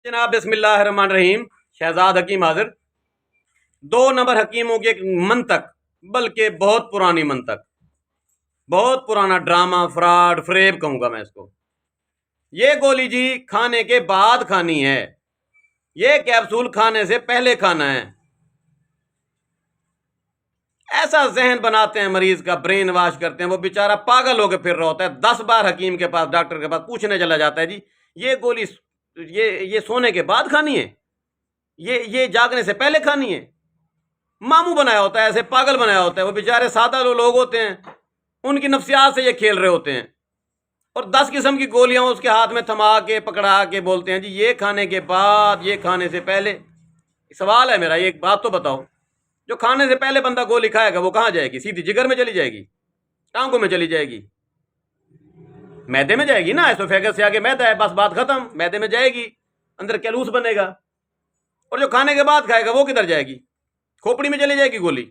जनाब बिस्मिल्लाहिर्रहमानिर्रहीम। शहजाद हकीम हाजिर। 2 नंबर हकीमों की एक मंतक, बल्कि बहुत पुरानी मंतक, बहुत पुराना ड्रामा, फ्रॉड, फ्रेब कहूंगा मैं इसको। ये गोली जी खाने के बाद खानी है, ये कैप्सूल खाने से पहले खाना है। ऐसा जहन बनाते हैं, मरीज का ब्रेन वॉश करते हैं, वो बेचारा पागल होकर फिर रहा होता है। 10 बार हकीम के पास, डॉक्टर के पास पूछने चला जाता है, जी ये गोली ये सोने के बाद खानी है, ये जागने से पहले खानी है। मामू बनाया होता है, ऐसे पागल बनाया होता है। वो बेचारे सादा लोग होते हैं, उनकी नफ्सियात से ये खेल रहे होते हैं, और 10 किस्म की गोलियां उसके हाथ में थमा के पकड़ा के बोलते हैं, जी ये खाने के बाद, ये खाने से पहले। सवाल है मेरा, एक बात तो बताओ, जो खाने से पहले बंदा गोली खाएगा वो कहाँ जाएगी? सीधी जिगर में चली जाएगी, टांगों में चली जाएगी, मैदे में जाएगी ना। एसोफेगस से आगे मैदा है, बस बात खत्म। मैदे में जाएगी, अंदर कैलूस बनेगा। और जो खाने के बाद खाएगा वो किधर जाएगी? खोपड़ी में चली जाएगी गोली,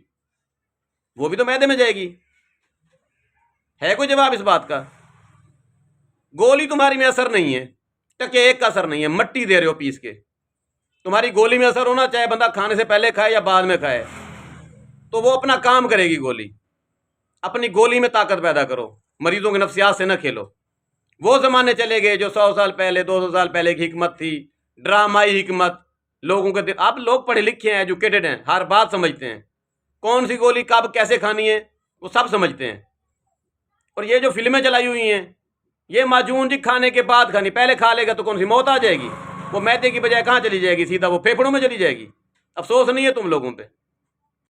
वो भी तो मैदे में जाएगी। है कोई जवाब इस बात का? गोली तुम्हारी में असर नहीं है, टके एक का असर नहीं है, मट्टी दे रहे हो पीस के। तुम्हारी गोली में असर होना चाहे बंदा खाने से पहले खाए या बाद में खाए, तो वो अपना काम करेगी गोली। अपनी गोली में ताकत पैदा करो, मरीजों के नफ्सियात से न खेलो। वो जमाने चले गए जो 100 साल पहले, 200 साल पहले की हिकमत थी, ड्रामाई हिकमत। लोगों के आप लोग पढ़े लिखे हैं, एजुकेटेड हैं, हर बात समझते हैं, कौन सी गोली कब कैसे खानी है वो सब समझते हैं। और ये जो फिल्में चलाई हुई हैं, ये माजून जी खाने के बाद खानी, पहले खा लेगा तो कौन सी मौत आ जाएगी? वो मैदे की बजाय कहाँ चली जाएगी? सीधा वो फेफड़ों में चली जाएगी। अफसोस नहीं है तुम लोगों पे?